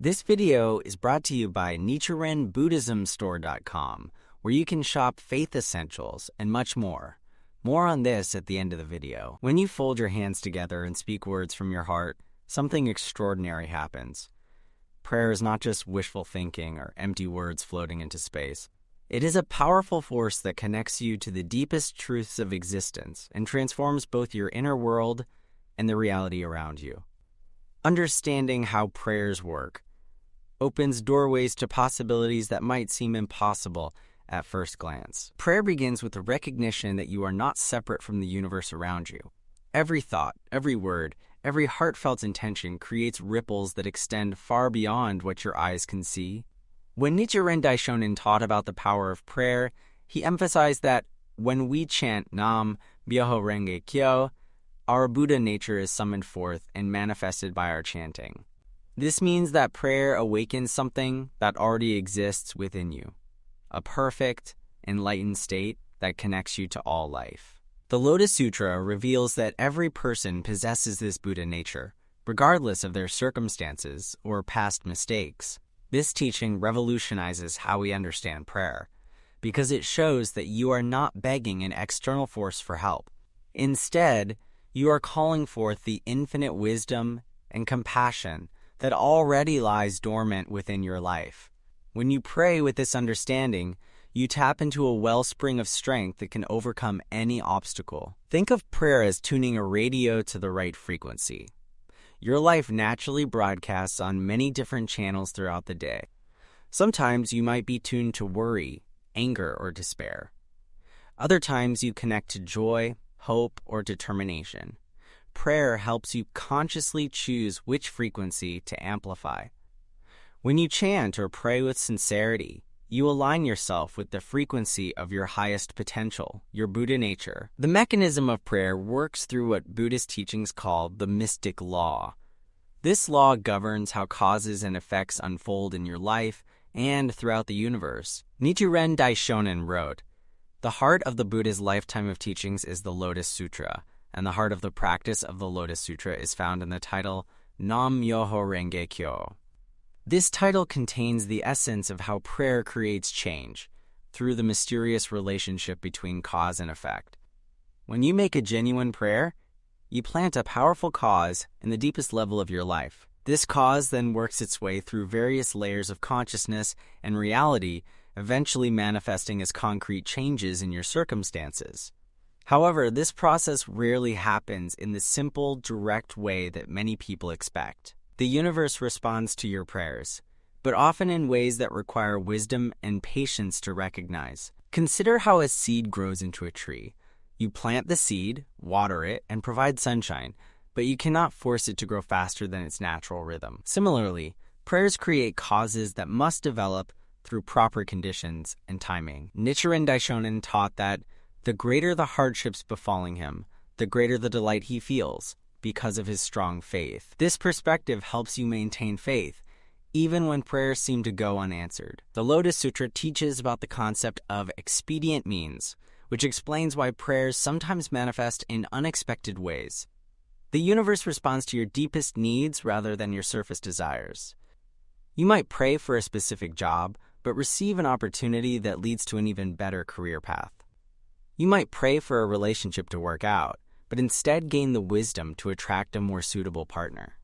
This video is brought to you by NichirenBuddhismStore.com, where you can shop faith essentials and much more. More on this at the end of the video. When you fold your hands together and speak words from your heart, something extraordinary happens. Prayer is not just wishful thinking or empty words floating into space. It is a powerful force that connects you to the deepest truths of existence and transforms both your inner world and the reality around you. Understanding how prayers work opens doorways to possibilities that might seem impossible at first glance. Prayer begins with the recognition that you are not separate from the universe around you. Every thought, every word, every heartfelt intention creates ripples that extend far beyond what your eyes can see. When Nichiren Daishonin taught about the power of prayer, he emphasized that when we chant Nam Myoho Renge Kyo, our Buddha nature is summoned forth and manifested by our chanting. This means that prayer awakens something that already exists within you, a perfect, enlightened state that connects you to all life. The Lotus Sutra reveals that every person possesses this Buddha nature, regardless of their circumstances or past mistakes. This teaching revolutionizes how we understand prayer, because it shows that you are not begging an external force for help. Instead, you are calling forth the infinite wisdom and compassion that already lies dormant within your life. When you pray with this understanding, you tap into a wellspring of strength that can overcome any obstacle. Think of prayer as tuning a radio to the right frequency. Your life naturally broadcasts on many different channels throughout the day. Sometimes you might be tuned to worry, anger, or despair. Other times you connect to joy, hope, or determination. Prayer helps you consciously choose which frequency to amplify. When you chant or pray with sincerity, you align yourself with the frequency of your highest potential, your Buddha nature. The mechanism of prayer works through what Buddhist teachings call the mystic law. This law governs how causes and effects unfold in your life and throughout the universe. Nichiren Daishonin wrote, "The heart of the Buddha's lifetime of teachings is the Lotus Sutra, and the heart of the practice of the Lotus Sutra is found in the title Nam Myoho Renge Kyo." This title contains the essence of how prayer creates change through the mysterious relationship between cause and effect. When you make a genuine prayer, you plant a powerful cause in the deepest level of your life. This cause then works its way through various layers of consciousness and reality, eventually manifesting as concrete changes in your circumstances. However, this process rarely happens in the simple, direct way that many people expect. The universe responds to your prayers, but often in ways that require wisdom and patience to recognize. Consider how a seed grows into a tree. You plant the seed, water it, and provide sunshine, but you cannot force it to grow faster than its natural rhythm. Similarly, prayers create causes that must develop through proper conditions and timing. Nichiren Daishonin taught that the greater the hardships befalling him, the greater the delight he feels because of his strong faith. This perspective helps you maintain faith, even when prayers seem to go unanswered. The Lotus Sutra teaches about the concept of expedient means, which explains why prayers sometimes manifest in unexpected ways. The universe responds to your deepest needs rather than your surface desires. You might pray for a specific job, but receive an opportunity that leads to an even better career path. You might pray for a relationship to work out, but instead gain the wisdom to attract a more suitable partner.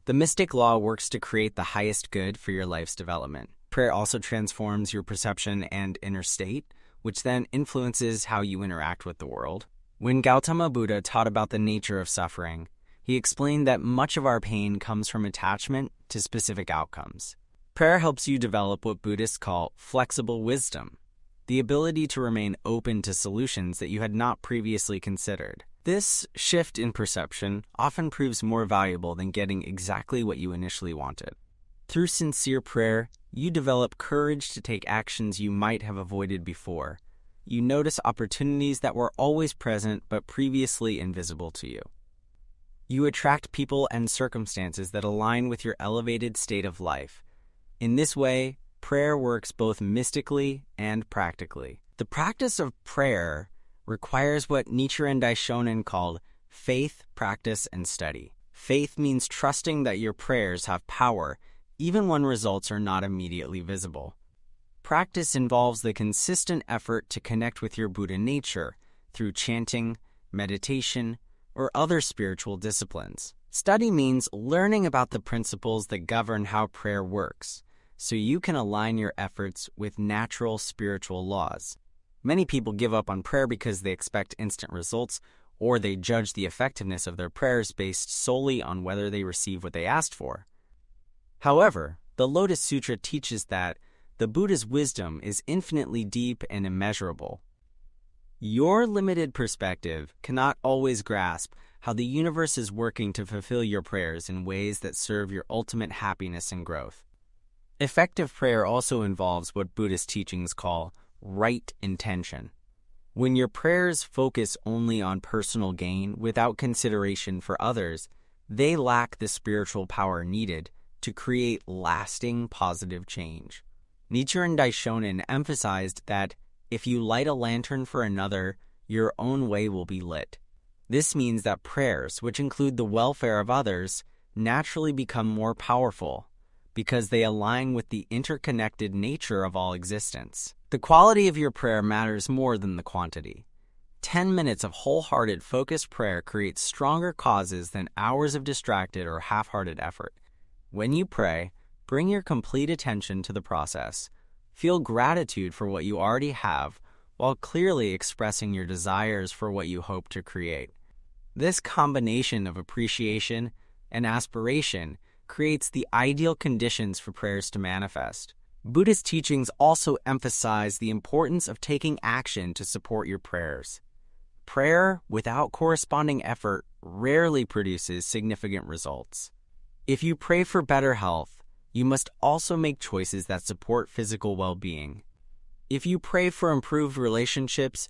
The mystic law works to create the highest good for your life's development. Prayer also transforms your perception and inner state, which then influences how you interact with the world. When Gautama Buddha taught about the nature of suffering, he explained that much of our pain comes from attachment to specific outcomes. Prayer helps you develop what Buddhists call flexible wisdom, the ability to remain open to solutions that you had not previously considered. This shift in perception often proves more valuable than getting exactly what you initially wanted. Through sincere prayer, you develop courage to take actions you might have avoided before. You notice opportunities that were always present but previously invisible to you. You attract people and circumstances that align with your elevated state of life. In this way, prayer works both mystically and practically. The practice of prayer requires what Nichiren Daishonin called faith, practice, and study. Faith means trusting that your prayers have power even when results are not immediately visible. Practice involves the consistent effort to connect with your Buddha nature through chanting, meditation, or other spiritual disciplines. Study means learning about the principles that govern how prayer works, so you can align your efforts with natural spiritual laws. Many people give up on prayer because they expect instant results, or they judge the effectiveness of their prayers based solely on whether they receive what they asked for. However, the Lotus Sutra teaches that the Buddha's wisdom is infinitely deep and immeasurable. Your limited perspective cannot always grasp how the universe is working to fulfill your prayers in ways that serve your ultimate happiness and growth. Effective prayer also involves what Buddhist teachings call right intention. When your prayers focus only on personal gain without consideration for others, they lack the spiritual power needed to create lasting positive change. Nichiren Daishonin emphasized that if you light a lantern for another, your own way will be lit. This means that prayers, which include the welfare of others, naturally become more powerful because they align with the interconnected nature of all existence. The quality of your prayer matters more than the quantity. 10 minutes of wholehearted, focused prayer creates stronger causes than hours of distracted or half-hearted effort. When you pray, bring your complete attention to the process. Feel gratitude for what you already have, while clearly expressing your desires for what you hope to create. This combination of appreciation and aspiration creates the ideal conditions for prayers to manifest. Buddhist teachings also emphasize the importance of taking action to support your prayers. Prayer without corresponding effort rarely produces significant results. If you pray for better health, you must also make choices that support physical well-being. If you pray for improved relationships,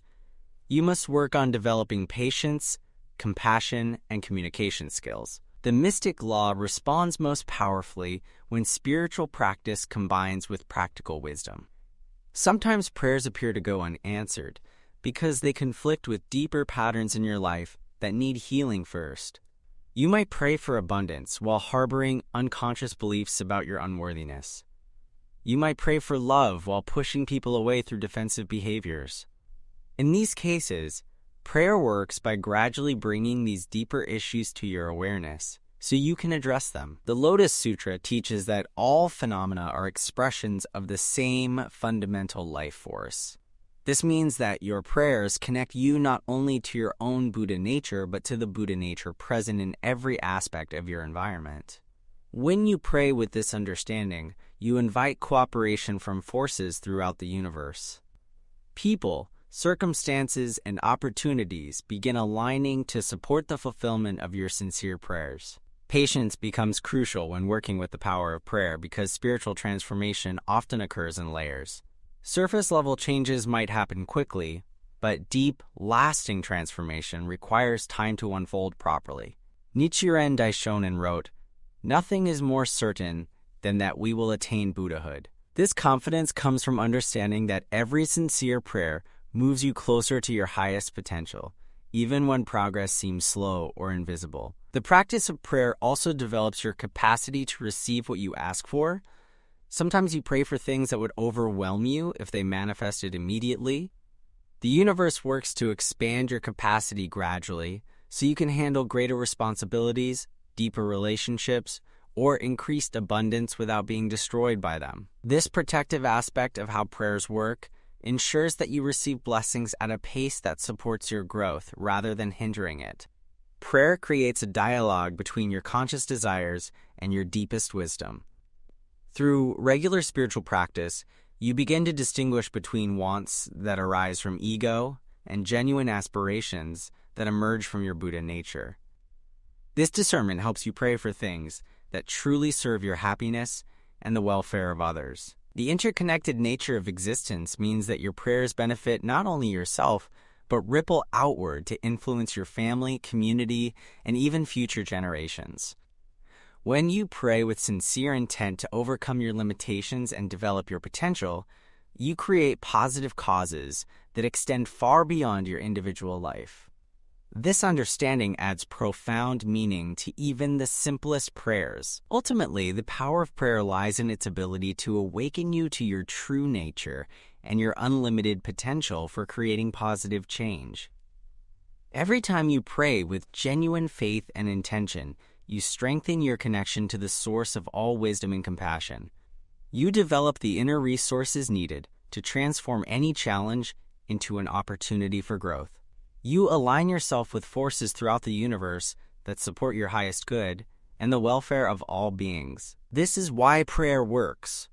you must work on developing patience, compassion, and communication skills. The mystic law responds most powerfully when spiritual practice combines with practical wisdom. Sometimes prayers appear to go unanswered because they conflict with deeper patterns in your life that need healing first. You might pray for abundance while harboring unconscious beliefs about your unworthiness. You might pray for love while pushing people away through defensive behaviors. In these cases, prayer works by gradually bringing these deeper issues to your awareness so you can address them. The Lotus Sutra teaches that all phenomena are expressions of the same fundamental life force. This means that your prayers connect you not only to your own Buddha nature, but to the Buddha nature present in every aspect of your environment. When you pray with this understanding, you invite cooperation from forces throughout the universe. People, circumstances, and opportunities begin aligning to support the fulfillment of your sincere prayers. Patience becomes crucial when working with the power of prayer because spiritual transformation often occurs in layers. Surface-level changes might happen quickly, but deep, lasting transformation requires time to unfold properly. Nichiren Daishonin wrote, "Nothing is more certain than that we will attain Buddhahood." This confidence comes from understanding that every sincere prayer moves you closer to your highest potential, even when progress seems slow or invisible. The practice of prayer also develops your capacity to receive what you ask for. Sometimes you pray for things that would overwhelm you if they manifested immediately. The universe works to expand your capacity gradually so you can handle greater responsibilities, deeper relationships, or increased abundance without being destroyed by them. This protective aspect of how prayers work ensures that you receive blessings at a pace that supports your growth rather than hindering it. Prayer creates a dialogue between your conscious desires and your deepest wisdom. Through regular spiritual practice, you begin to distinguish between wants that arise from ego and genuine aspirations that emerge from your Buddha nature. This discernment helps you pray for things that truly serve your happiness and the welfare of others. The interconnected nature of existence means that your prayers benefit not only yourself, but ripple outward to influence your family, community, and even future generations. When you pray with sincere intent to overcome your limitations and develop your potential, you create positive causes that extend far beyond your individual life. This understanding adds profound meaning to even the simplest prayers. Ultimately, the power of prayer lies in its ability to awaken you to your true nature and your unlimited potential for creating positive change. Every time you pray with genuine faith and intention, you strengthen your connection to the source of all wisdom and compassion. You develop the inner resources needed to transform any challenge into an opportunity for growth. You align yourself with forces throughout the universe that support your highest good and the welfare of all beings. This is why prayer works.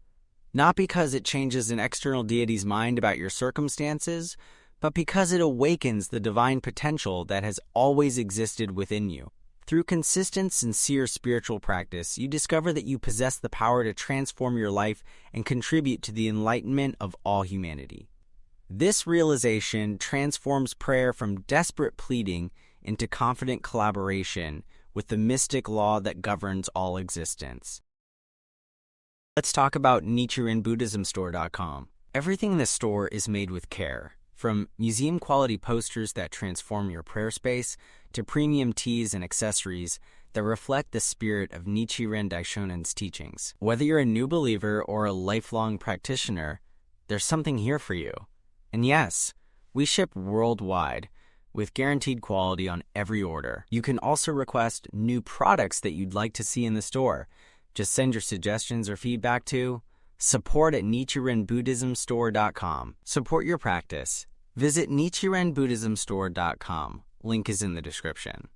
Not because it changes an external deity's mind about your circumstances, but because it awakens the divine potential that has always existed within you. Through consistent, sincere spiritual practice, you discover that you possess the power to transform your life and contribute to the enlightenment of all humanity. This realization transforms prayer from desperate pleading into confident collaboration with the mystic law that governs all existence. Let's talk about NichirenBuddhismStore.com. Everything in the store is made with care, from museum-quality posters that transform your prayer space to premium teas and accessories that reflect the spirit of Nichiren Daishonen's teachings. Whether you're a new believer or a lifelong practitioner, there's something here for you. And yes, we ship worldwide with guaranteed quality on every order. You can also request new products that you'd like to see in the store. Just send your suggestions or feedback to support@NichirenBuddhismStore.com. Support your practice. Visit NichirenBuddhismStore.com. Link is in the description.